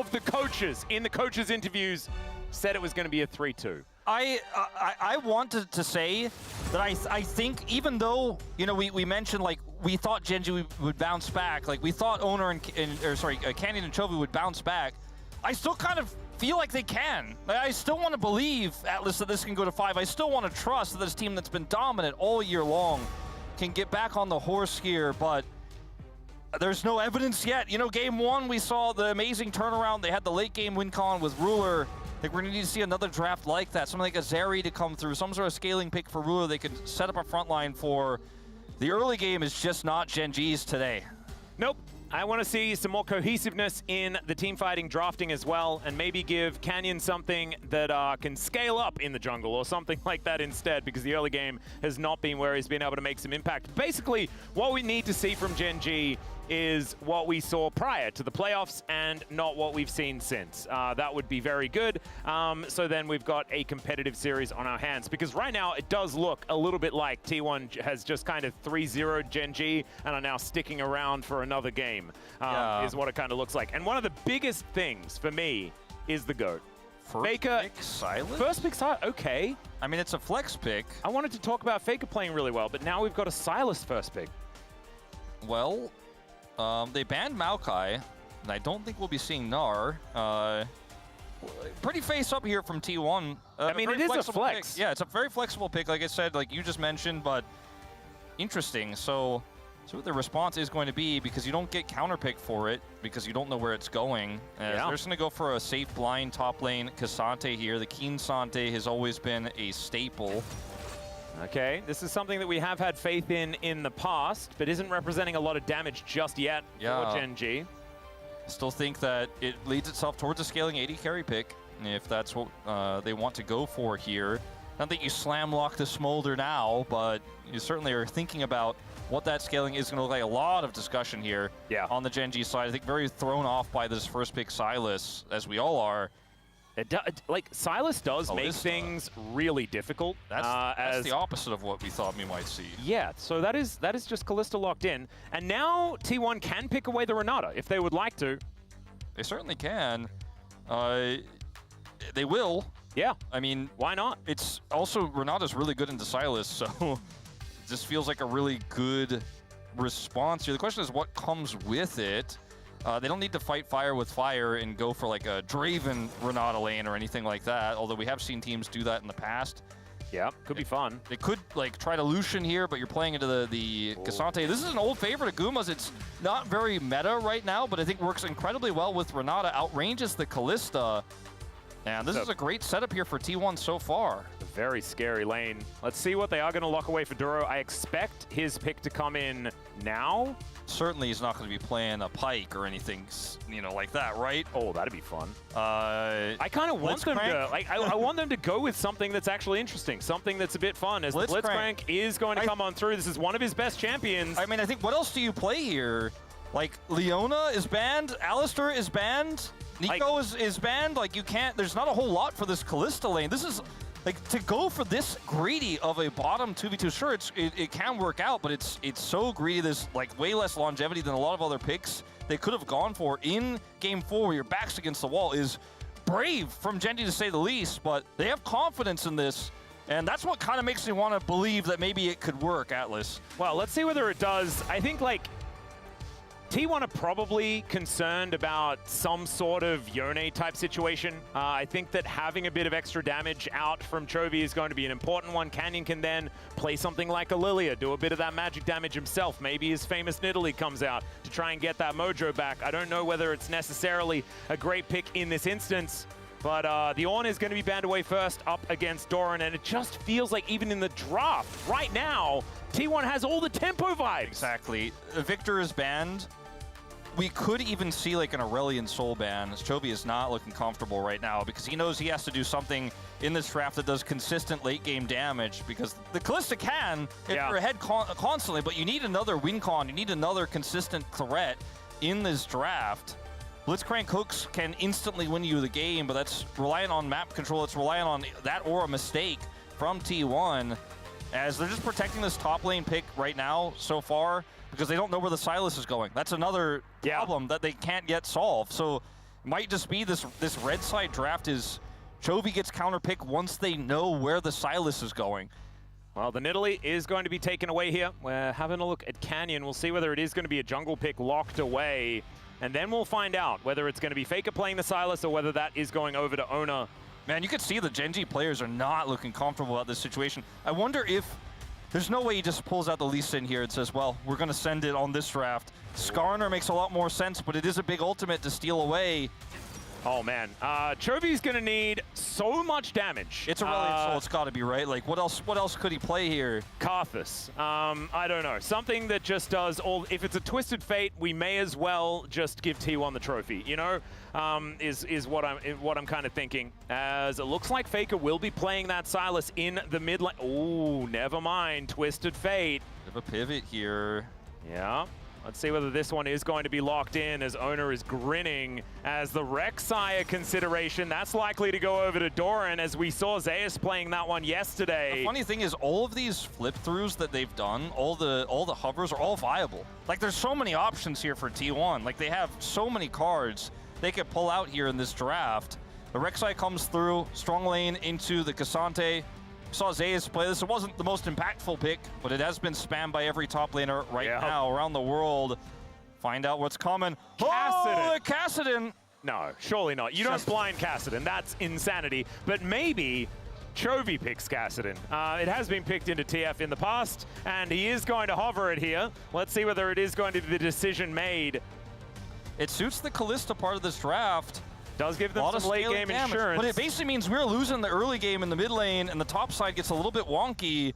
of the coaches in the coaches' interviews said it was going to be a 3-2. I wanted to say that I think even though, you know, we mentioned like we thought GENG would bounce back, like we thought Owner Canyon and Chovy would bounce back, I still kind of feel like they can. Like, I still want to believe, Atlas, that this can go to 5. I still want to trust that this team that's been dominant all year long can get back on the horse here, but there's no evidence yet. You know, game 1, we saw the amazing turnaround. They had the late game win con with Ruler. I think we're going to need to see another draft like that. Something like a Zeri to come through, some sort of scaling pick for Ruler. They could set up a front line for. The early game is just not GENG's today. Nope. I want to see some more cohesiveness in the team fighting drafting as well, and maybe give Canyon something that can scale up in the jungle or something like that instead, because the early game has not been where he's been able to make some impact. Basically, what we need to see from GENG is what we saw prior to the playoffs and not what we've seen since. That would be very good. So then we've got a competitive series on our hands, because right now it does look a little bit like T1 has just kind of 3-0'd GENG and are now sticking around for another game, is what it kind of looks like. And one of the biggest things for me is the GOAT. Faker, pick Sylas? First pick Sylas, okay. I mean, it's a flex pick. I wanted to talk about Faker playing really well, but now we've got a Sylas first pick. Well, they banned Maokai, and I don't think we'll be seeing Gnar. Pretty face up here from T1. I mean, it is a flex. Pick. Yeah, it's a very flexible pick, like I said, like you just mentioned, but interesting. So what the response is going to be, because you don't get counter pick for it, because you don't know where it's going. They're just going to go for a safe blind top lane Cassante here. The Keen Sante has always been a staple. Okay, this is something that we have had faith in the past, but isn't representing a lot of damage just yet for GENG. Still think that it leads itself towards a scaling 80 carry pick, if that's what they want to go for here. Not that you slam lock the Smolder now, but you certainly are thinking about what that scaling is going to look like. A lot of discussion here on the GENG side. I think very thrown off by this first pick Sylas, as we all are. Like, Sylas does make things really difficult. That's the opposite of what we thought we might see. Yeah, so that is just Kalista locked in. And now T1 can pick away the Renata if they would like to. They certainly can. They will. Yeah. I mean, why not? It's also, Renata's really good into Sylas, so this feels like a really good response here. The question is what comes with it. They don't need to fight fire with fire and go for like a Draven Renata lane or anything like that, although we have seen teams do that in the past. Yeah, could be fun. They could like try to Lucian here, but you're playing into the Cassante. This is an old favorite of Guma's. It's not very meta right now, but I think works incredibly well with Renata. Outranges the Kalista. And this is a great setup here for T1 so far. A very scary lane. Let's see what they are going to lock away for Duro. I expect his pick to come in now. Certainly he's not going to be playing a Pyke or anything, you know, like that, right? Oh, that'd be fun. I kind of want them to, like, I want them to go with something that's actually interesting, something that's a bit fun, as Blitzcrank is going to come on through. This is one of his best champions. I mean, I think, what else do you play here? Like, Leona is banned, Alistair is banned, Nico is banned. Like, you can't, there's not a whole lot for this Kalista lane. This is, like, to go for this greedy of a bottom 2v2, sure, it can work out, but it's so greedy. There's, like, way less longevity than a lot of other picks they could have gone for in Game 4 where your back's against the wall is brave from GENG to say the least, but they have confidence in this, and that's what kind of makes me want to believe that maybe it could work, Atlas. Well, let's see whether it does. I think, like, T1 are probably concerned about some sort of Yone type situation. I think that having a bit of extra damage out from Chovy is going to be an important one. Canyon can then play something like a Lilia, do a bit of that magic damage himself. Maybe his famous Nidalee comes out to try and get that mojo back. I don't know whether it's necessarily a great pick in this instance, but the Ornn is going to be banned away first up against Doran, and it just feels like even in the draft right now, T1 has all the tempo vibes. Exactly. Victor is banned. We could even see like an Aurelion Soul ban. Chovy is not looking comfortable right now because he knows he has to do something in this draft that does consistent late game damage, because the Kalista can if you're ahead constantly, but you need another win con, you need another consistent threat in this draft. Blitzcrank hooks can instantly win you the game, but that's reliant on map control, it's reliant on that or a mistake from T1, as they're just protecting this top lane pick right now so far, because they don't know where the Sylas is going. That's another problem that they can't yet solve. So might just be this red side draft is Chovy gets counter pick once they know where the Sylas is going. Well, the Nidalee is going to be taken away here. We're having a look at Canyon. We'll see whether it is going to be a jungle pick locked away. And then we'll find out whether it's going to be Faker playing the Sylas or whether that is going over to Owner. Man, you can see the GENG players are not looking comfortable about this situation. I wonder if there's no way he just pulls out the Lee Sin here and says, well, we're going to send it on this draft. Skarner makes a lot more sense, but it is a big ultimate to steal away. Oh, man. Chovy's going to need so much damage. It's a Reliant Soul, it's got to be, right? Like, what else could he play here? Karthus. I don't know. Something that just does all... If it's a Twisted Fate, we may as well just give T1 the trophy, you know? Is what I'm kind of thinking. As it looks like Faker will be playing that Sylas in the mid lane. Oh, never mind. Twisted Fate. Bit of a pivot here. Yeah. Let's see whether this one is going to be locked in as Owner is grinning as the Rek'Sai consideration. That's likely to go over to Doran as we saw Zeus playing that one yesterday. The funny thing is all of these flip throughs that they've done, all the hovers are all viable. Like there's so many options here for T1. Like they have so many cards they could pull out here in this draft. The Rek'Sai comes through, strong lane into the Cassante. Saw Zeus play this. It wasn't the most impactful pick, but it has been spammed by every top laner right now around the world. Find out what's coming. Kassadin. Oh, Kassadin. No, surely not. You don't blind Kassadin. That's insanity. But maybe Chovy picks Kassadin. It has been picked into TF in the past, and he is going to hover it here. Let's see whether it is going to be the decision made. It suits the Kalista part of this draft. Does give them some late game insurance. But it basically means we're losing the early game in the mid lane, and the top side gets a little bit wonky.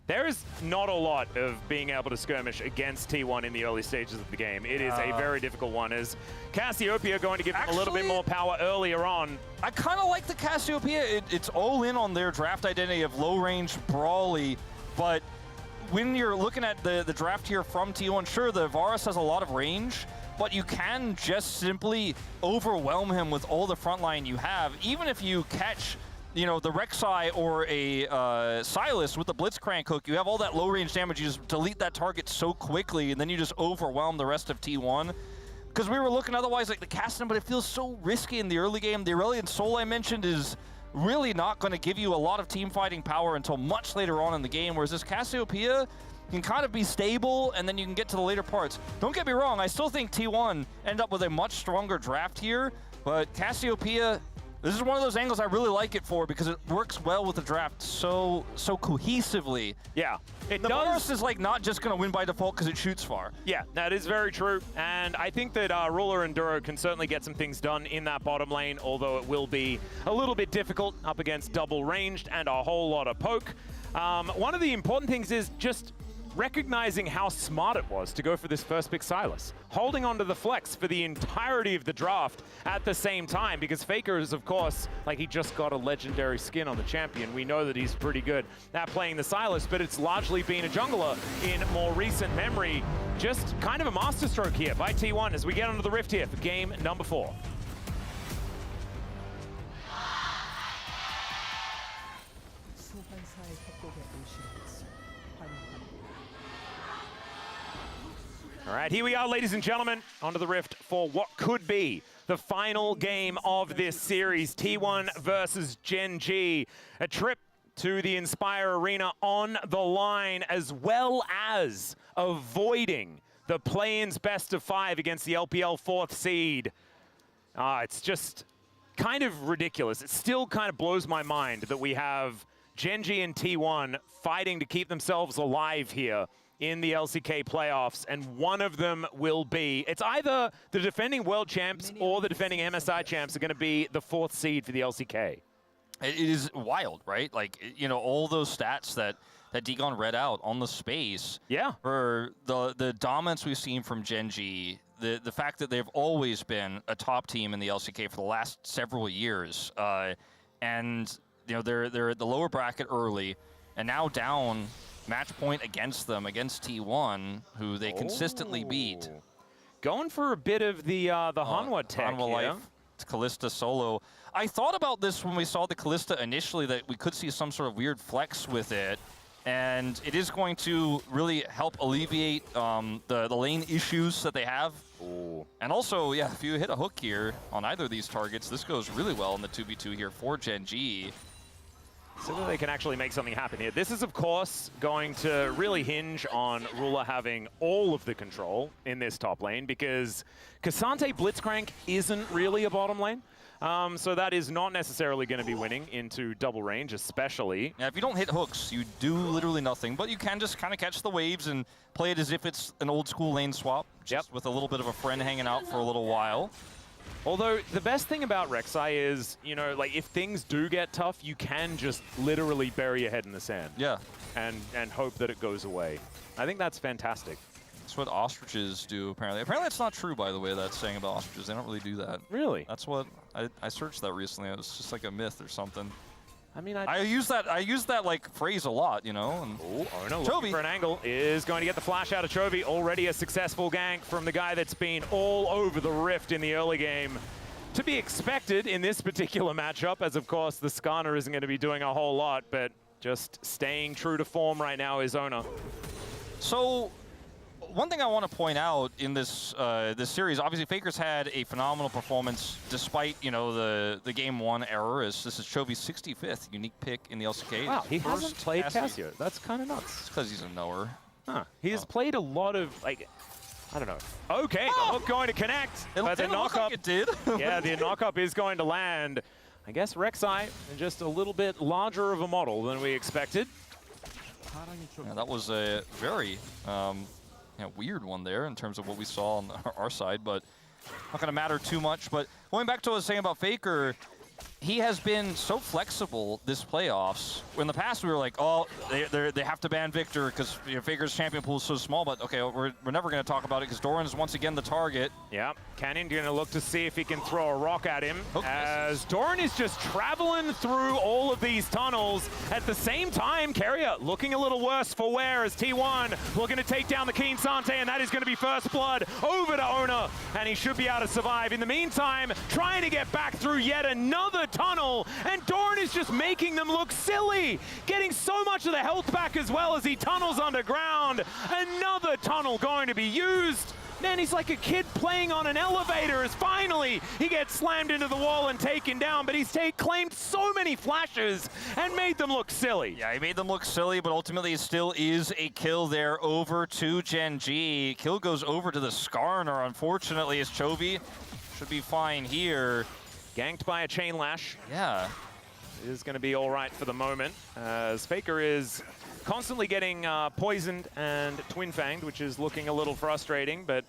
There is not a lot of being able to skirmish against T1 in the early stages of the game. It is a very difficult one, as Cassiopeia going to give them a little bit more power earlier on. I kind of like the Cassiopeia. It's all in on their draft identity of low-range brawly, but when you're looking at the draft here from T1, sure, the Varus has a lot of range, but you can just simply overwhelm him with all the front line you have. Even if you catch, you know, the Rek'Sai or a Sylas with the Blitzcrank hook, you have all that low-range damage. You just delete that target so quickly, and then you just overwhelm the rest of T1. Because we were looking otherwise like the Kassadin, but it feels so risky in the early game. The Aurelion Soul I mentioned is really not going to give you a lot of team fighting power until much later on in the game, whereas this Cassiopeia can kind of be stable, and then you can get to the later parts. Don't get me wrong, I still think T1 end up with a much stronger draft here, but Cassiopeia, this is one of those angles I really like it for because it works well with the draft so cohesively. Yeah, the Varus is like not just going to win by default because it shoots far. Yeah, that is very true, and I think that Ruler and Duro can certainly get some things done in that bottom lane, although it will be a little bit difficult up against double ranged and a whole lot of poke. One of the important things is just recognizing how smart it was to go for this first pick Sylas, holding onto the flex for the entirety of the draft at the same time, because Faker is, of course, like he just got a legendary skin on the champion. We know that he's pretty good at playing the Sylas, but it's largely been a jungler in more recent memory. Just kind of a masterstroke here by T1 as we get onto the Rift here for game number 4. All right, here we are, ladies and gentlemen, onto the Rift for what could be the final game of this series, T1 versus GENG. A trip to the Inspire Arena on the line, as well as avoiding the play-in's best of 5 against the LPL 4th seed. It's just kind of ridiculous. It still kind of blows my mind that we have GENG and T1 fighting to keep themselves alive here in the LCK playoffs, and one of them will be, it's either the defending world champs or the defending MSI champs are going to be the 4th seed for the LCK. It is wild, right? Like, you know, all those stats that Degon read out on the space. Yeah. For the dominance we've seen from GENG, the fact that they've always been a top team in the LCK for the last several years, and you know they're at the lower bracket early, and now down match point against them, against T1, who they consistently beat. Going for a bit of the Hanwha tech Hanwha life. It's Kalista solo. I thought about this when we saw the Kalista initially, that we could see some sort of weird flex with it. and it is going to really help alleviate the lane issues that they have. Ooh. And also, yeah, if you hit a hook here on either of these targets, this goes really well in the 2v2 here for GENG. So that they can actually make something happen here. This is, of course, going to really hinge on Ruler having all of the control in this top lane, because K'Sante Blitzcrank isn't really a bottom lane. So that is not necessarily going to be winning into double range, especially. Yeah, if you don't hit hooks, you do literally nothing, but you can just kind of catch the waves and play it as if it's an old school lane swap, just with a little bit of a friend hanging out for a little while. Although, the best thing about Rek'Sai is, you know, like, if things do get tough, you can just literally bury your head in the sand. Yeah. And hope that it goes away. I think that's fantastic. That's what ostriches do, apparently. Apparently that's not true, by the way, that's saying about ostriches. They don't really do that. Really? That's what, I searched that recently. It was just like a myth or something. I mean, I use that like phrase a lot, you know. And oh no, looking for an angle, is going to get the flash out of Chovy. Already a successful gank from the guy that's been all over the rift in the early game. To be expected in this particular matchup, as of course the Skarner isn't going to be doing a whole lot, but just staying true to form right now is Owner. So, one thing I want to point out in this this series, obviously Faker's had a phenomenal performance despite, you know, the game one error. This is Chovy's 65th unique pick in the LCK. Wow, he hasn't played Cassio. That's kind of nuts. It's because he's a knower. Huh. He has played a lot of, like, I don't know. Okay, the hook going to connect. But the knock-up, like it did. Yeah, the knock-up is going to land. I guess Rek'Sai just a little bit larger of a model than we expected. Yeah, that was a very weird one there in terms of what we saw on our side, but not going to matter too much. But going back to what I was saying about Faker, he has been so flexible this playoffs. In the past, we were like, oh, they have to ban Victor because Faker's champion pool is so small. But okay, we're never going to talk about it because Doran is once again the target. Yeah, Canyon going to look to see if he can throw a rock at him as Doran is just traveling through all of these tunnels. At the same time, Carrier looking a little worse for wear as T1 looking to take down the Keen Sante, and that is going to be first blood over to Owner, and he should be able to survive. In the meantime, trying to get back through yet another tunnel, and Doran is just making them look silly, getting so much of the health back as well as he tunnels underground. Another tunnel going to be used. Man, he's like a kid playing on an elevator as finally he gets slammed into the wall and taken down, but he's claimed so many flashes and made them look silly. Yeah, he made them look silly, but ultimately it still is a kill there over to GENG. Kill goes over to the Skarner, unfortunately, as Chovy should be fine here. Ganked by a chain lash. Yeah. It is going to be all right for the moment, as Faker is constantly getting poisoned and twin-fanged, which is looking a little frustrating, but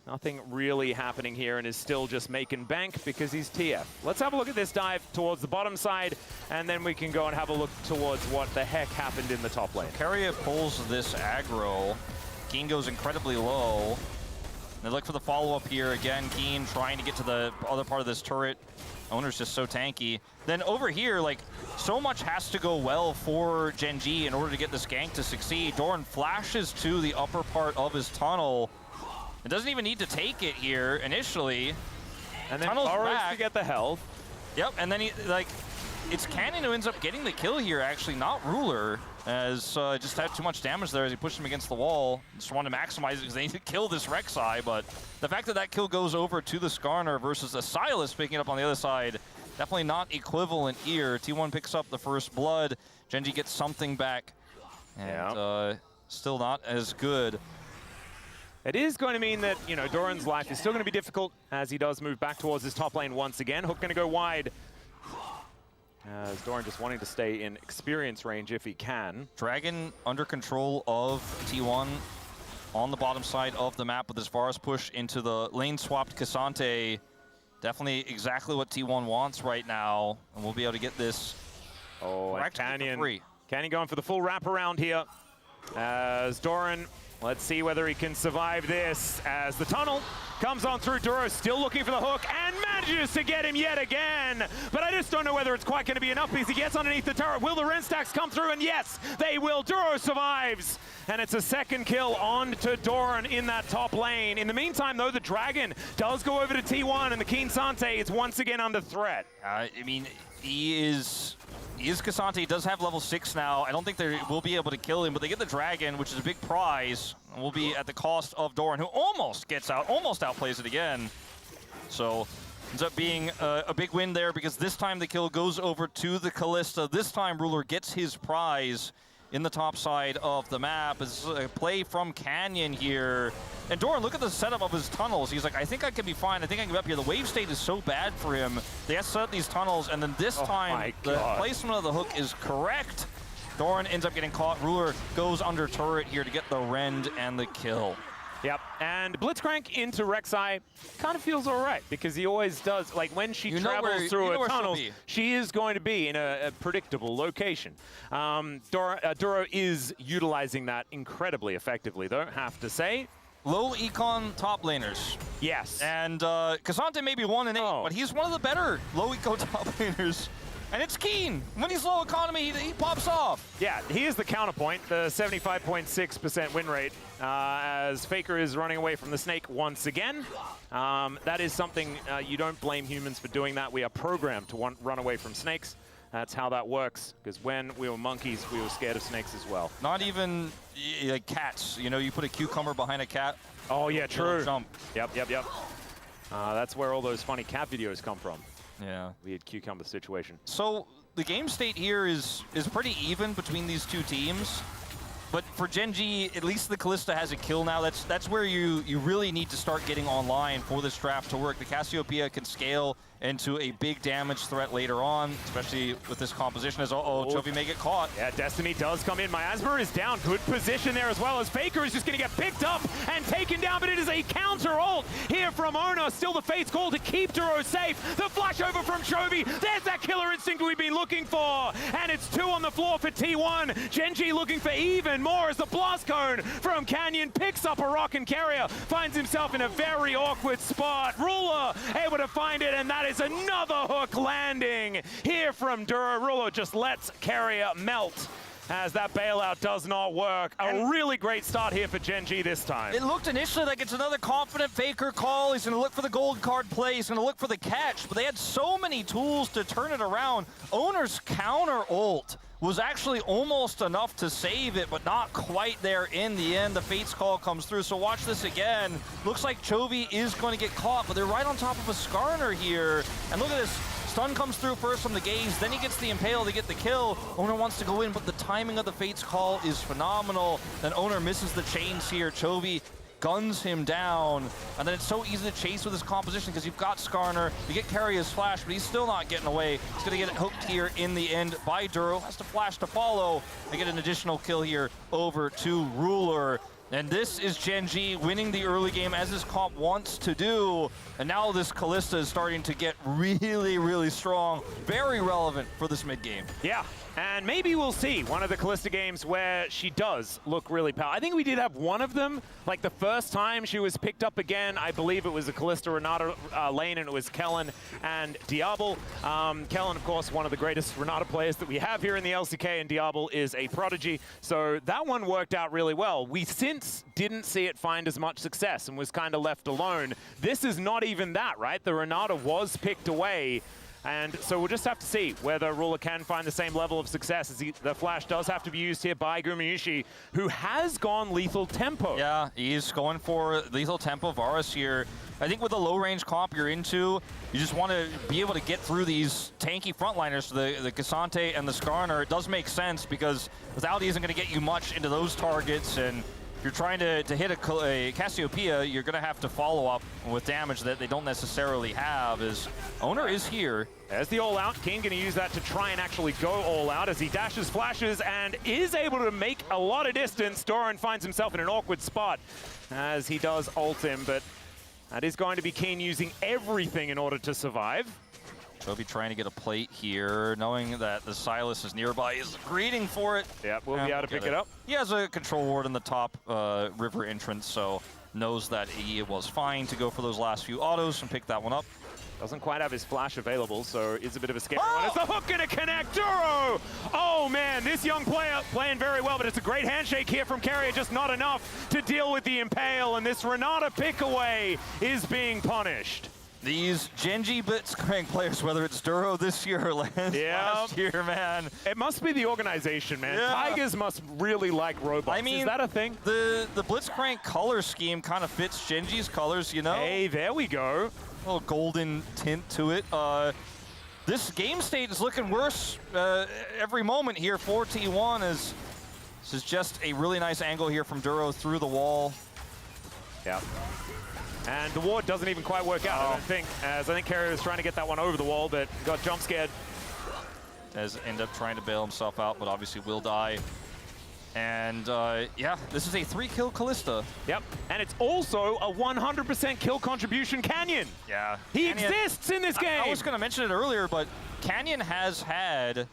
nothing really happening here, and is still just making bank because he's TF. Let's have a look at this dive towards the bottom side, and then we can go and have a look towards what the heck happened in the top lane. Carrier pulls this aggro. Keen goes incredibly low. They look for the follow-up here. Again, Keen trying to get to the other part of this turret. Owner's just so tanky. Then over here, like, so much has to go well for GENG in order to get this gank to succeed. Doran flashes to the upper part of his tunnel. It doesn't even need to take it here initially. And then borrows to get the health. Yep, and then he, like, it's Canyon who ends up getting the kill here, actually, not Ruler, as just had too much damage there as he pushed him against the wall. Just wanted to maximize it because they need to kill this Rek'Sai, but the fact that that kill goes over to the Skarner versus a Silas picking it up on the other side, definitely not equivalent here. T1 picks up the first blood. GENG gets something back, and still not as good. It is going to mean that, you know, Doran's life is still going to be difficult as he does move back towards his top lane once again. Hook going to go wide, as Doran just wanting to stay in experience range if he can. Dragon under control of T1 on the bottom side of the map with his Varus push into the lane-swapped K'Sante. Definitely exactly what T1 wants right now, and we'll be able to get this. Oh, and Canyon going for the full wraparound here. As Doran, let's see whether he can survive this, as the tunnel comes on through. Duro still looking for the hook and manages to get him yet again, but I just don't know whether it's quite going to be enough because he gets underneath the turret. Will the Ren stacks come through? And yes, they will. Duro survives, and it's a second kill on to Doran in that top lane. In the meantime, though, the Dragon does go over to T1, and the Keen Sante is once again under threat. I mean, he is Cassante. He does have level 6 now. I don't think they will be able to kill him, but they get the Dragon, which is a big prize. And will be at the cost of Doran, who almost gets out, almost outplays it again. So ends up being a big win there because this time the kill goes over to the Kalista. This time Ruler gets his prize in the top side of the map. It's a play from Canyon here. And Doran, look at the setup of his tunnels. He's like, I think I can be fine. I think I can get up here. The wave state is so bad for him. They have to set up these tunnels, and then this time the placement of the hook is correct. Doran ends up getting caught. Ruler goes under turret here to get the rend and the kill. Yep, and Blitzcrank into Rek'Sai kind of feels all right because he always does. Like when she travels through a tunnel, she is going to be in a predictable location. Duro is utilizing that incredibly effectively, though, have to say. Low econ top laners. Yes. And Cassante may be 1 and 8, but he's one of the better low eco top laners. And it's Keen. When he's low economy, he pops off. Yeah, he is the counterpoint, the 75.6% win rate, as Faker is running away from the snake once again. That is something you don't blame humans for doing that. We are programmed to run away from snakes. That's how that works, because when we were monkeys, we were scared of snakes as well. Not even like cats. You know, you put a cucumber behind a cat. Oh, yeah, true. Jump. Yep. That's where all those funny cat videos come from. Yeah. Weird cucumber situation. So the game state here is pretty even between these two teams. But for GENG, at least the Kalista has a kill now. That's where you really need to start getting online for this draft to work. The Cassiopeia can scale into a big damage threat later on, especially with this composition as, Chovy may get caught. Yeah, Destiny does come in. Miasma is down. Good position there as well, as Faker is just going to get picked up and taken down, but it is a counter ult here from Ona. Still the Fate's call to keep Duro safe. The flash over from Chovy. There's that killer instinct we've been looking for, and it's 2 on the floor for T1. GENG looking for even more as the blast cone from Canyon picks up a rock, and Carrier finds himself in a very awkward spot. Ruler able to find it, and that is another hook landing here from Duro. Ruler just lets Carrier melt as that bailout does not work. A really great start here for GENG this time. It looked initially like it's another confident Faker call. He's going to look for the gold card play. He's going to look for the catch, but they had so many tools to turn it around. Owner's counter ult was actually almost enough to save it, but not quite there in the end. The Fate's call comes through, so watch this again. Looks like Chovy is going to get caught, but they're right on top of a Skarner here. And look at this. Stun comes through first from the Gaze, then he gets the Impale to get the kill. Owner wants to go in, but the timing of the Fate's call is phenomenal. Then Owner misses the chains here. Chovy guns him down, and then it's so easy to chase with this composition because you've got Skarner, you get Carrier's flash, but he's still not getting away. He's going to get it hooked here in the end by Duro. Has to flash to follow and get an additional kill here over to Ruler. And this is GENG winning the early game as this comp wants to do. And now this Kalista is starting to get really, really strong. Very relevant for this mid game. Yeah, and maybe we'll see one of the Kalista games where she does look really powerful. I think we did have one of them, like the first time she was picked up again. I believe it was a Kalista Renata lane, and it was Kellen and Diablo. Kellen, of course, one of the greatest Renata players that we have here in the LCK, and Diablo is a prodigy. So that one worked out really well. We since didn't see it find as much success and was kind of left alone. This is not even that, right? The Renata was picked away. And so we'll just have to see whether Ruler can find the same level of success, as the flash does have to be used here by Gumayusi, who has gone lethal tempo. Yeah, he's going for lethal tempo. Varus here, I think with the low range comp you're into, you just want to be able to get through these tanky frontliners, the Cassante and the Skarner. It does make sense because without he isn't going to get you much into those targets, and if you're trying to hit a Cassiopeia, you're going to have to follow up with damage that they don't necessarily have. As Owner is here. As the all-out, King going to use that to try and actually go all-out as he dashes, flashes, and is able to make a lot of distance. Doran finds himself in an awkward spot as he does ult him, but that is going to be Keen using everything in order to survive. Chovy trying to get a plate here, knowing that the Silas is nearby. He's greeting for it. Yeah, we'll be able to pick it up. He has a control ward in the top river entrance, so knows that he was fine to go for those last few autos and pick that one up. Doesn't quite have his flash available, so it's a bit of a scary one. Is the hook gonna connect? Duro! Oh man, this young player playing very well, but it's a great handshake here from Carrier, just not enough to deal with the Impale, and this Renata pick away is being punished. These GENG Blitzcrank players, whether it's Duro this year or last year, man. It must be the organization, man. Yeah. Tigers must really like robots. I mean, is that a thing? The Blitzcrank color scheme kind of fits GENG's colors, you know? Hey, there we go. A little golden tint to it. This game state is looking worse every moment here for T1 as this is just a really nice angle here from Duro through the wall. Yeah. And the ward doesn't even quite work out, I don't think, as I think Carrier was trying to get that one over the wall, but got jump scared. Does end up trying to bail himself out, but obviously will die. And yeah, this is a 3-kill Kalista. Yep, and it's also a 100% kill contribution Canyon. Yeah. He exists in this game. I was gonna mention it earlier, but Canyon has had,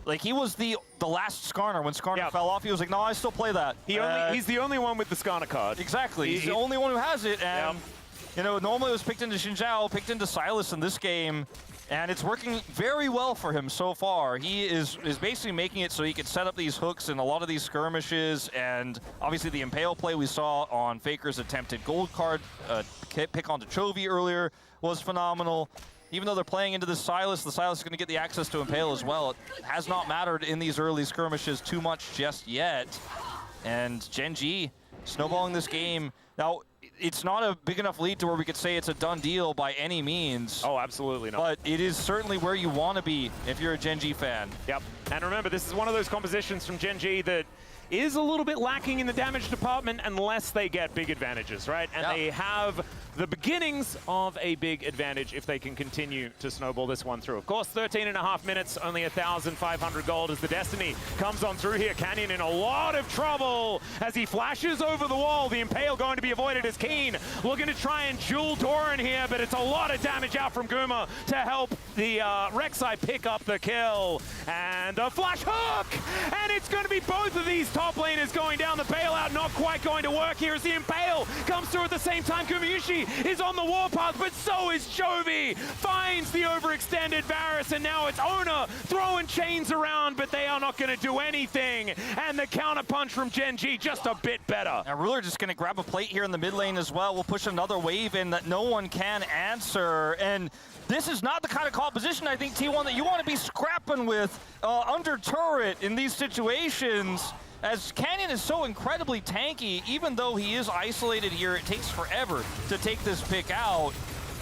like, he was the last Skarner. When Skarner fell off, he was like, no, I still play that. He's the only one with the Skarner card. Exactly, he's the only one who has it, and you know, normally it was picked into Xin Zhao, picked into Sylas in this game, and it's working very well for him so far. He is basically making it so he can set up these hooks in a lot of these skirmishes, and obviously the Impale play we saw on Faker's attempted gold card pick onto Chovy earlier was phenomenal. Even though they're playing into this Sylas, the Sylas is going to get the access to Impale as well. It has not mattered in these early skirmishes too much just yet. And GENG snowballing this game. Now, it's not a big enough lead to where we could say it's a done deal by any means. Oh, absolutely not. But it is certainly where you want to be if you're a GENG fan. Yep. And remember, this is one of those compositions from GENG that is a little bit lacking in the damage department unless they get big advantages, right? And they have the beginnings of a big advantage if they can continue to snowball this one through. Of course, 13.5 minutes, only 1,500 gold as the Destiny comes on through here. Canyon in a lot of trouble as he flashes over the wall. The Impale going to be avoided as Keen looking to try and duel Doran here, but it's a lot of damage out from Guma to help the Rek'Sai pick up the kill. And a flash hook! And it's going to be both of these top laners going down. The bailout not quite going to work here as the Impale comes through at the same time. Gumayusi is on the warpath, but so is Chovy. Finds the overextended Varus, and now it's Ona throwing chains around, but they are not going to do anything. And the counterpunch from GENG just a bit better. Now Ruler just going to grab a plate here in the mid lane as well. We'll push another wave in that no one can answer. And this is not the kind of composition, I think, T1, that you want to be scrapping with under turret in these situations. As Canyon is so incredibly tanky, even though he is isolated here, it takes forever to take this pick out.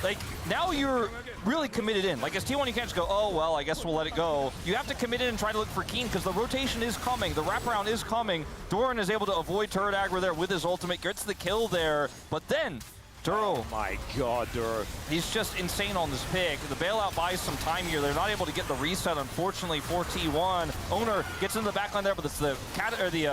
Like, now you're really committed in. Like, as T1, you can't just go, oh, well, I guess we'll let it go. You have to commit in and try to look for Keen, because the rotation is coming. The wraparound is coming. Doran is able to avoid turret aggro there with his ultimate, gets the kill there. But then, Duro. Oh my god, Duro. He's just insane on this pick. The bailout buys some time here. They're not able to get the reset, unfortunately, for T1. Owner gets in the backline there, but it's the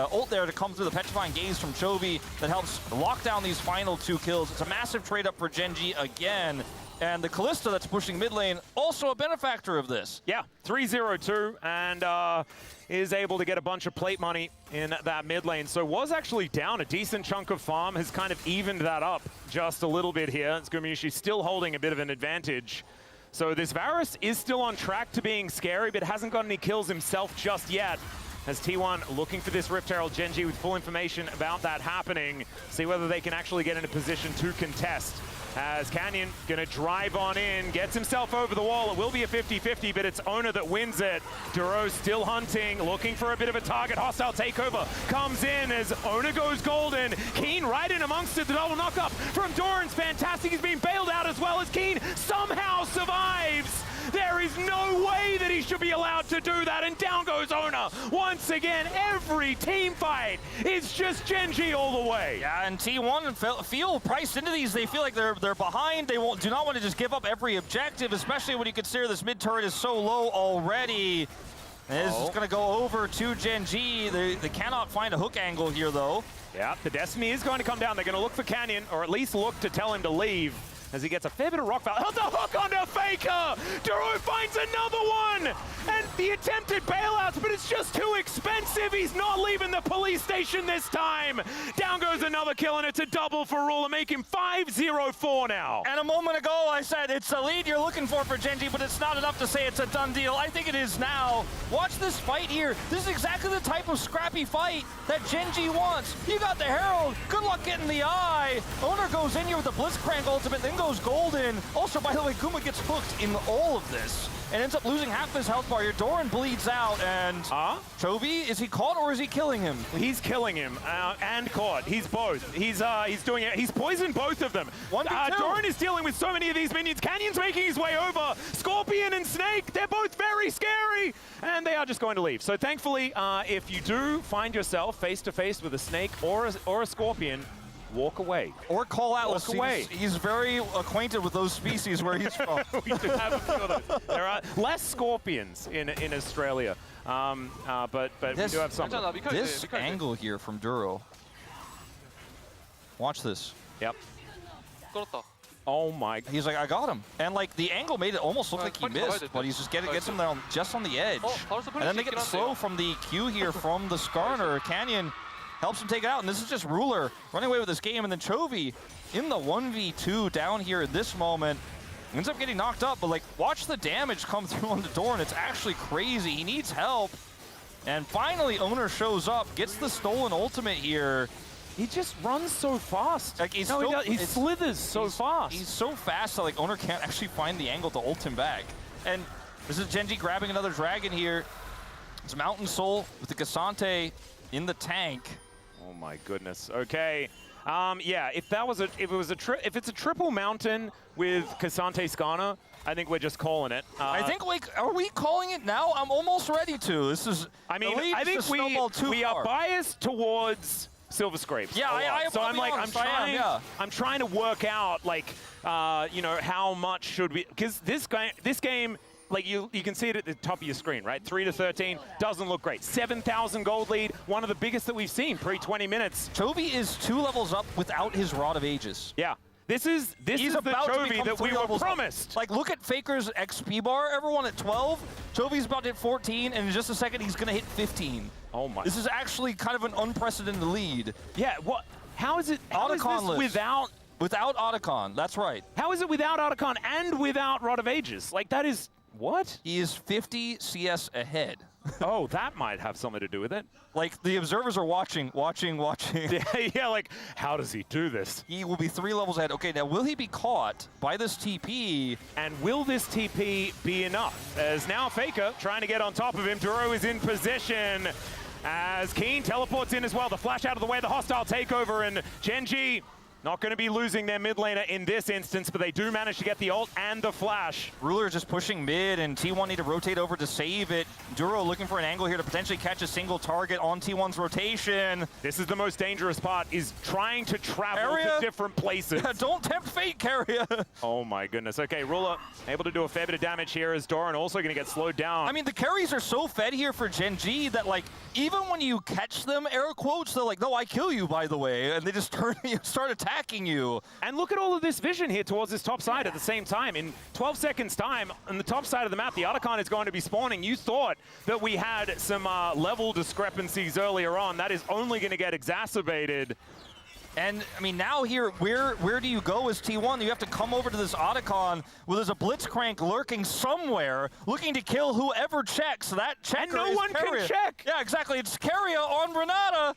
ult there to come through the Petrifying Gaze from Chovy that helps lock down these final 2 kills. It's a massive trade up for GENG again. And the Kalista that's pushing mid lane, also a benefactor of this. Yeah, 3-0-2, and is able to get a bunch of plate money in that mid lane. So was actually down a decent chunk of farm, has kind of evened that up just a little bit here. It's Gumayusi still holding a bit of an advantage. So this Varus is still on track to being scary, but hasn't got any kills himself just yet. As T1 looking for this Rift Herald, GENG with full information about that happening. See whether they can actually get in a position to contest. As Canyon gonna drive on in, gets himself over the wall. It will be a 50-50, but it's Ona that wins it. Duro still hunting, looking for a bit of a target. Hostile takeover comes in as Ona goes golden. Keen right in amongst it. The double knock up from Doran's fantastic. He's being bailed out as well as Keen somehow survives. There is no way that he should be allowed to do that, and down goes Ona. Once again, every team fight is just GENG all the way. Yeah, and T1 feel priced into these. They feel like they're behind. They do not want to just give up every objective, especially when you consider this mid turret is so low already. This is going to go over to GENG. They cannot find a hook angle here, though. Yeah, the Destiny is going to come down. They're going to look for Canyon, or at least look to tell him to leave, as he gets a fair bit of rock value. Oh, the hook onto Faker! Duro finds finds another one! And the attempted bailouts, but it's just too expensive. He's not leaving the police station this time. Down goes another kill, and it's a double for Ruler, making 5-0-4 now. And a moment ago, I said it's the lead you're looking for GENG, but it's not enough to say it's a done deal. I think it is now. Watch this fight here. This is exactly the type of scrappy fight that GENG wants. You got the Herald. Good luck getting the eye. Owner goes in here with the Blitzcrank ultimate, then goes golden. Also, by the way, Kuma gets hooked in all of this and ends up losing half his health bar here. Doran bleeds out, and Chovy, is he caught or is he killing him? He's killing him and caught. He's both. He's doing it. He's poisoned both of them. Doran is dealing with so many of these minions. Canyon's making his way over. Scorpion and Snake, they're both very scary, and they are just going to leave. So thankfully, if you do find yourself face to face with a Snake or a Scorpion, walk away. Or call out. Walk away. He's very acquainted with those species where he's from. We do have a few of those. There are less scorpions in Australia, but we do have some. This angle here from Duro. Watch this. Yep. Oh my. He's like, I got him. And like the angle made it almost look like he missed, but he's just gets him there just on the edge. And then they get slow from the Q here from the Skarner. Canyon helps him take it out, and this is just Ruler running away with this game, and then Chovy in the 1v2 down here at this moment. Ends up getting knocked up, but like, watch the damage come through on the door, and it's actually crazy. He needs help. And finally, Owner shows up, gets the stolen ultimate here. He just runs so fast. Like he slithers so fast. He's so fast that like Owner can't actually find the angle to ult him back. And this is GENG grabbing another dragon here. It's Mountain Soul with the Cassante in the tank. Oh my goodness. Okay. Yeah, if it's a triple mountain with Cassante Skarner, I think we're just calling it. I think, like, are we calling it now? I'm almost ready to. This is. I mean, I think we are biased towards Silver Scrapes. Yeah, so I'm like, I'm trying to work out, like, you know, how much should we? Because this game. Like you can see it at the top of your screen, right? 3-13 doesn't look great. 7,000 gold lead, one of the biggest that we've seen pre-20 minutes. Chovy is 2 levels up without his Rod of Ages. Yeah, this is the Chovy that we were promised. Like, look at Faker's XP bar, everyone at 12. Chovy's about to hit 14, and in just a second he's gonna hit 15. Oh my! This is actually kind of an unprecedented lead. Yeah. What? How is it? How is this without? Without Otacon, that's right. How is it without Otacon and without Rod of Ages? Like, that is. What? He is 50 CS ahead. Oh, that might have something to do with it. Like, the observers are watching. Yeah, like, how does he do this? He will be 3 levels ahead. Okay, now will he be caught by this TP? And will this TP be enough? As now Faker trying to get on top of him. Duro is in position as Keen teleports in as well. The flash out of the way, the hostile takeover, and GENG not going to be losing their mid laner in this instance, but they do manage to get the ult and the flash. Ruler just pushing mid, and T1 need to rotate over to save it. Duro looking for an angle here to potentially catch a single target on T1's rotation. This is the most dangerous part, is trying to travel to different places. Yeah, don't tempt fate, Carrier. Oh my goodness. Okay, Ruler able to do a fair bit of damage here as Doran also going to get slowed down. I mean, the carries are so fed here for GENG that, like, even when you catch them, air quotes, they're like, no, I kill you, by the way, and they just start attacking you. And look at all of this vision here towards this top side at the same time. In 12 seconds time, on the top side of the map, the Otacon is going to be spawning. You thought that we had some level discrepancies earlier on. That is only going to get exacerbated. And, I mean, now here, where do you go as T1? You have to come over to this Otacon where there's a Blitzcrank lurking somewhere, looking to kill whoever checks. That checker and no one Carrier. Can check. Yeah, exactly. It's Carrier on Renata.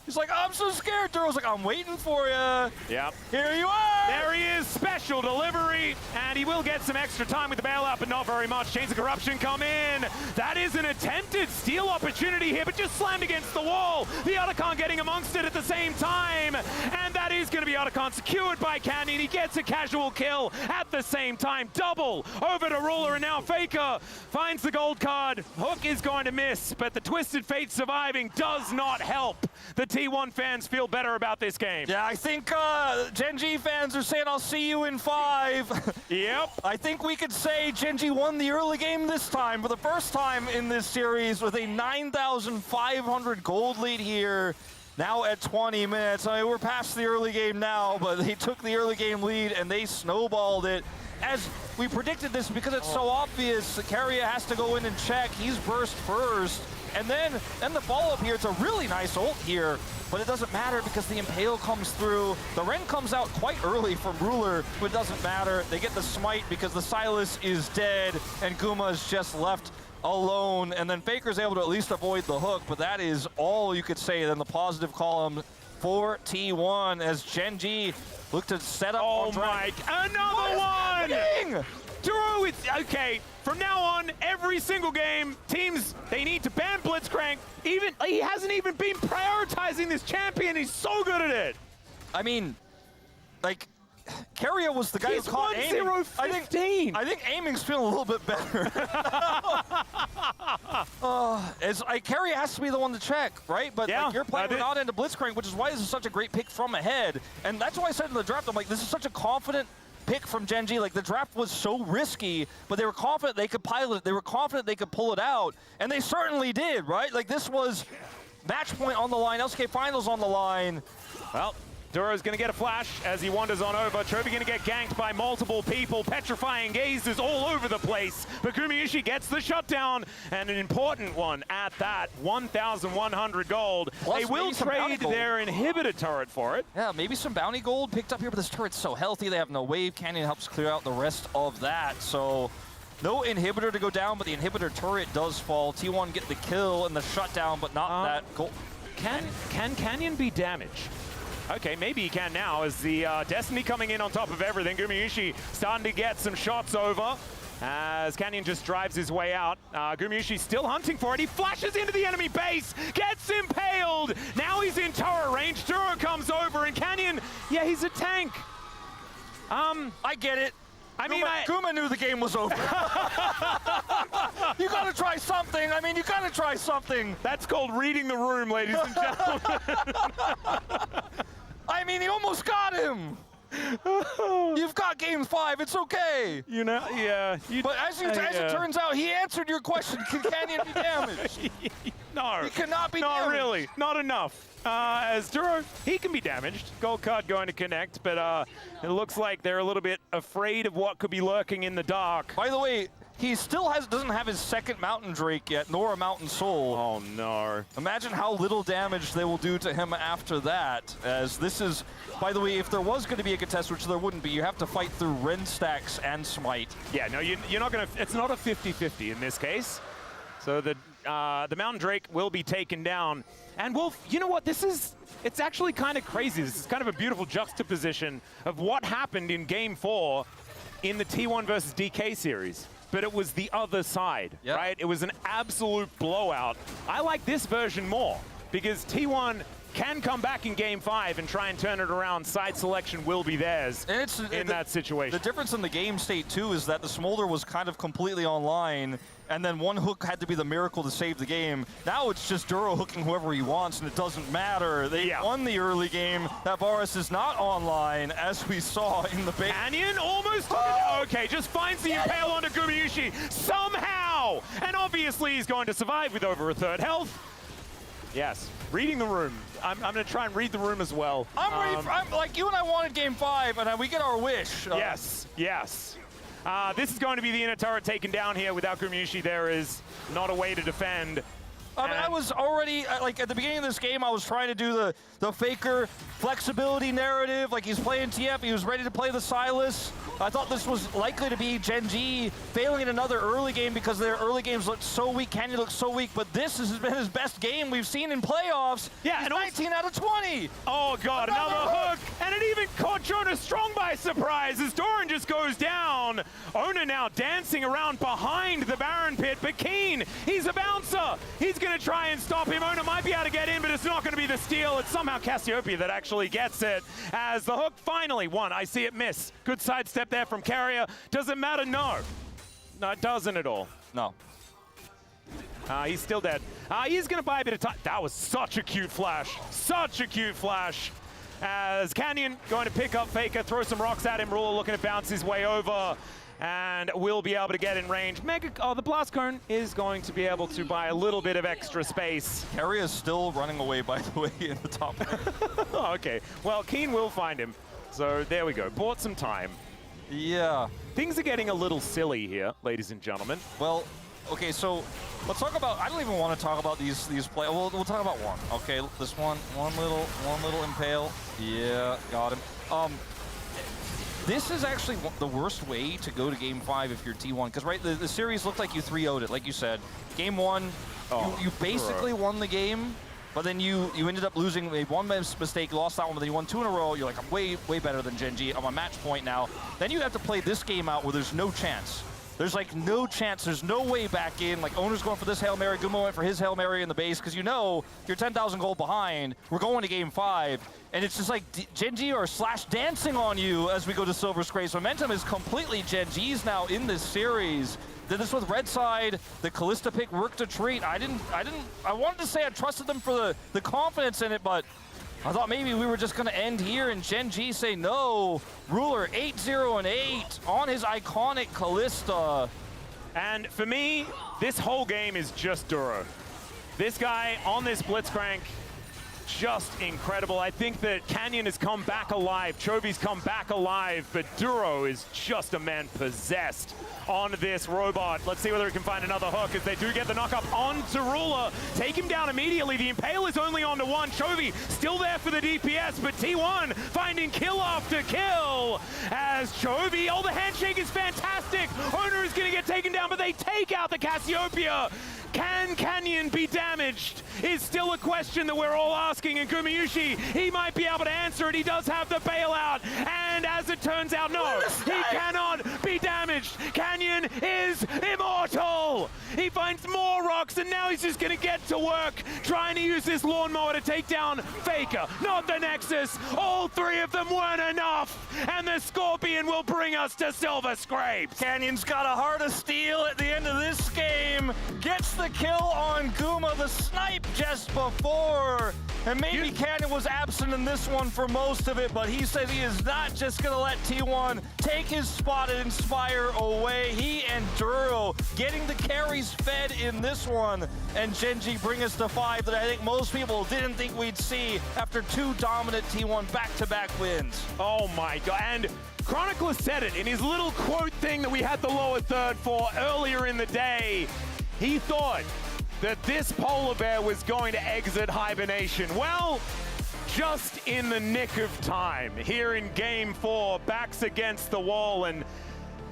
He's like, I'm so scared. Duro's like, I'm waiting for you. Yep. Here you are. There he is, special delivery, and he will get some extra time with the bailout, but not very much. Chains of Corruption come in. That is an attempted steal opportunity here, but just slammed against the wall. The Otacon getting amongst it at the same time, and that is going to be Otacon secured by Canyon. He gets a casual kill at the same time. Double over to Ruler, and now Faker finds the gold card. Hook is going to miss, but the Twisted Fate surviving does not help. The T1 fans feel better about this game. Yeah, I think GENG fans are saying, I'll see you in 5. Yep. I think we could say GENG won the early game this time for the first time in this series with a 9,500 gold lead here. Now at 20 minutes. I mean, we're past the early game now, but they took the early game lead and they snowballed it. as we predicted this, because it's so obvious, Keria has to go in and check. He's burst first. And then the follow-up here, it's a really nice ult here, but it doesn't matter because the Impale comes through. The Ren comes out quite early from Ruler, but it doesn't matter. They get the smite because the Sylas is dead, and Guma is just left alone. And then Faker's able to at least avoid the hook, but that is all you could say in the positive column for T1 as GENG look to set up. Oh my, another one! Duro, it's okay. From now on, every single game, teams, they need to ban Blitzcrank. Even he hasn't even been prioritizing this champion. He's so good at it. I mean, like, Keria was the guy who caught aiming. 1-0-15. I think aiming's feeling a little bit better. Keria has to be the one to check, right? But yeah, like, you're playing not into Blitzcrank, which is why this is such a great pick from ahead. And that's why I said in the draft, I'm like, this is such a confident pick from GENG. Like, the draft was so risky, but they were confident they could pilot it. They were confident they could pull it out, and they certainly did, right? Like, this was match point on the line, LCK Finals on the line. Well, Duro's going to get a flash as he wanders on over. Chovy going to get ganked by multiple people. Petrifying gazes all over the place. But Gumayusi gets the shutdown, and an important one at that. 1,100 gold. Plus, they will trade their inhibitor turret for it. Yeah, maybe some bounty gold picked up here, but this turret's so healthy. They have no wave. Canyon helps clear out the rest of that. So no inhibitor to go down, but the inhibitor turret does fall. T1 get the kill and the shutdown, but not that gold. Can Canyon be damaged? Okay, maybe he can now as the Destiny coming in on top of everything. Gumayusi starting to get some shots over as Canyon just drives his way out. Gumayusi still hunting for it. He flashes into the enemy base, gets impaled. Now he's in turret range. Duro comes over and Canyon, yeah, he's a tank. I get it. Guma knew the game was over. You gotta try something. I mean, you gotta try something. That's called reading the room, ladies and gentlemen. I mean, he almost got him. You've got game 5. It's okay. You know, yeah. But as it turns out, he answered your question. Can Canyon be damaged? No. He cannot be damaged. Not really. Not enough. As Duro, he can be damaged. Gold card going to connect, but it looks like they're a little bit afraid of what could be lurking in the dark. By the way, he still doesn't have his second Mountain Drake yet, nor a Mountain Soul. Oh, no. Imagine how little damage they will do to him after that, as this is, by the way, if there was going to be a contest, which there wouldn't be, you have to fight through Ren stacks and Smite. Yeah, no, you're not going to, it's not a 50-50 in this case. So the Mountain Drake will be taken down. And Wolf, you know what, it's actually kind of crazy. This is kind of a beautiful juxtaposition of what happened in Game 4 in the T1 versus DK series. But it was the other side, right? It was an absolute blowout. I like this version more because T1 can come back in Game 5 and try and turn it around. Side selection will be theirs in that situation. The difference in the game state, too, is that the Smolder was kind of completely online, and then one hook had to be the miracle to save the game. Now it's just Duro hooking whoever he wants, and it doesn't matter. They won the early game. That Varus is not online, as we saw in the base. Canyon almost okay, just finds the impale onto Gumayusi somehow! And obviously he's going to survive with over a third health. Yes, reading the room. I'm going to try and read the room as well. I'm like, you and I wanted Game 5, and we get our wish. Yes, yes. This is going to be the inner turret taken down here. Without Gumayusi, there is not a way to defend. I mean, I was already, like, at the beginning of this game, I was trying to do the Faker flexibility narrative. Like, he's playing TF, he was ready to play the Sylas. I thought this was likely to be GENG failing in another early game because their early games looked so weak, Canyon looked so weak, but this has been his best game we've seen in playoffs. Yeah, he's 19 out of 20. Oh, God, another hook. And it even caught Jonas Strong by surprise as Doran just goes down. Ona now dancing around behind the Baron pit, but Keen, he's a bouncer. He's going to try and stop him. Ona might be able to get in, but it's not going to be the steal. It's somehow Cassiopeia that actually gets it as the hook finally won. I see it miss. Good sidestep there from Carrier. Does it matter? No. No, it doesn't at all. No. He's still dead. He's going to buy a bit of time. That was such a cute flash. Such a cute flash. As Canyon going to pick up Faker, throw some rocks at him. Ruler looking to bounce his way over. And will be able to get in range. The Blast Cone is going to be able to buy a little bit of extra space. Carrier is still running away, by the way, in the top lane. Okay, well, Keen will find him. So there we go, bought some time. Yeah. Things are getting a little silly here, ladies and gentlemen. Well, okay, so let's talk about. I don't even want to talk about these play. We'll talk about one. Okay, this one little impale. Yeah, got him. This is actually the worst way to go to Game 5 if you're T1, because right, the series looked like you 3-0'd it, like you said. Game 1, you basically won the game, but then you ended up losing. Made one mistake, lost that one, but then you won 2 in a row. You're like, I'm way better than GENG. I'm on match point now. Then you have to play this game out where there's no chance. There's like no chance. There's no way back in. Like, Owner's going for this Hail Mary. Gumo went for his Hail Mary in the base because you know you're 10,000 gold behind. We're going to Game 5. And it's just like GENG are slash dancing on you as we go to Silver Scrapes. Momentum is completely GENG's now in this series. Did this with Red Side. The Kalista pick worked a treat. I wanted to say I trusted them for the confidence in it, but I thought maybe we were just going to end here and GENG say no. Ruler 8-0-8 on his iconic Kalista. And for me, this whole game is just Duro. This guy on this Blitzcrank, just incredible. I think that Canyon has come back alive, Chovy's come back alive, but Duro is just a man possessed on this robot. Let's see whether he can find another hook as they do get the knock-up onto Ruler. Take him down immediately. The Impale is only onto one. Chovy still there for the DPS, but T1 finding kill after kill as Chovy, oh, the handshake is fantastic. Owner is gonna get taken down, but they take out the Cassiopeia. Can Canyon be damaged? Is still a question that we're all asking, and Gumayushi, he might be able to answer it. He does have the bailout, and as it turns out, no, he cannot be damaged. Canyon is immortal. He finds more rocks, and now he's just gonna get to work, trying to use this lawnmower to take down Faker, not the Nexus. All three of them weren't enough, and the Scorpion will bring us to Silver Scrapes. Canyon's got a heart of steel at the end of this game. Gets the kill on Guma, the snipe just before. And maybe Canyon was absent in this one for most of it, but he says he is not just gonna let T1 take his spot and Inspire away. He and Duro getting the carries fed in this one. And GENG bring us to 5 that I think most people didn't think we'd see after 2 dominant T1 back-to-back wins. Oh my God, and Chronicler said it in his little quote thing that we had the lower third for earlier in the day. He thought that this polar bear was going to exit hibernation. Well, just in the nick of time here in Game 4, backs against the wall, and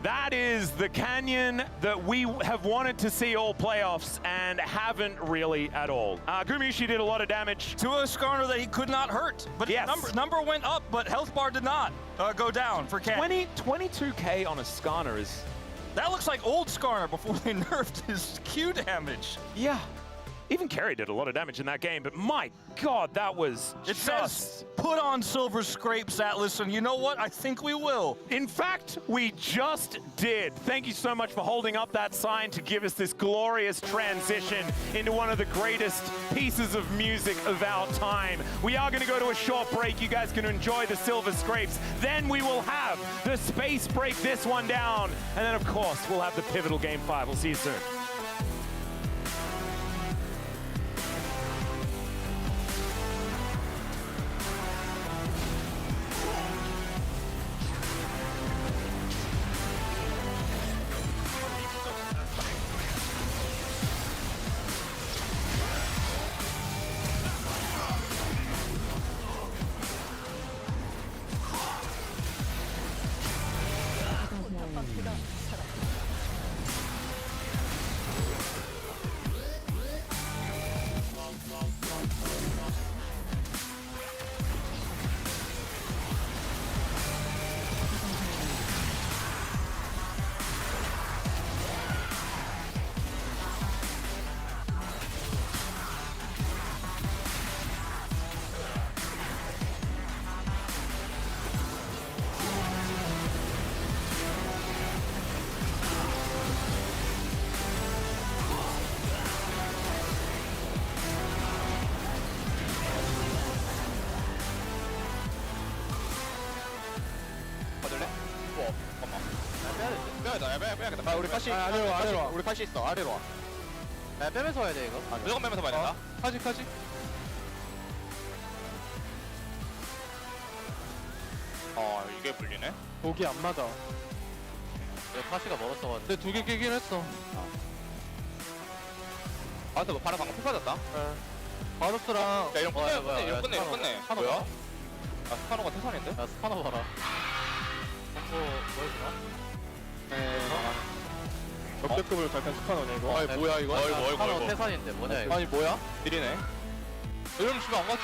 that is the Canyon that we have wanted to see all playoffs and haven't really at all. Gumayushi did a lot of damage to a Skarner that he could not hurt, but yes, number went up, but health bar did not go down for Canyon. 22k on a Skarner is... That looks like old Skarner before they nerfed his Q damage. Yeah. Even Kerry did a lot of damage in that game, but my God, that was It says, put on Silver Scrapes, Atlas, and you know what? I think we will. In fact, we just did. Thank you so much for holding up that sign to give us this glorious transition into one of the greatest pieces of music of our time. We are going to go to a short break. You guys can enjoy the Silver Scrapes. Then we will have the space break this one down. And then, of course, we'll have the pivotal Game 5. We'll see you soon. 빼야겠다. 우리 카시 아래로 와, 아래로 와. 우리 카시 있어. 아래로 와. 야, 빼면서 와야 돼 이거. 무조건 빼면서 봐야 된다. 카시. 이게 개 불리네. 독이 안 맞아. 카시가 멀었어가지고. 근데 2개 깨긴 했어. 아, 근데 뭐 바로 방금 풀 다 바로스랑 야, 이런 끝내, 뭐야, 이런 끝내, 이런 끝내. 스파노 뭐야? 봐. 아, 스파노가 태산인데? 야 스파너 봐라. 역대급으로 잘탄 스파너네 이거. 아이, 뭐야, 이거? 스파너 태산인데 뭐냐 이거. 아니, 뭐야? 느리네. 이러면 집에 안 갔지.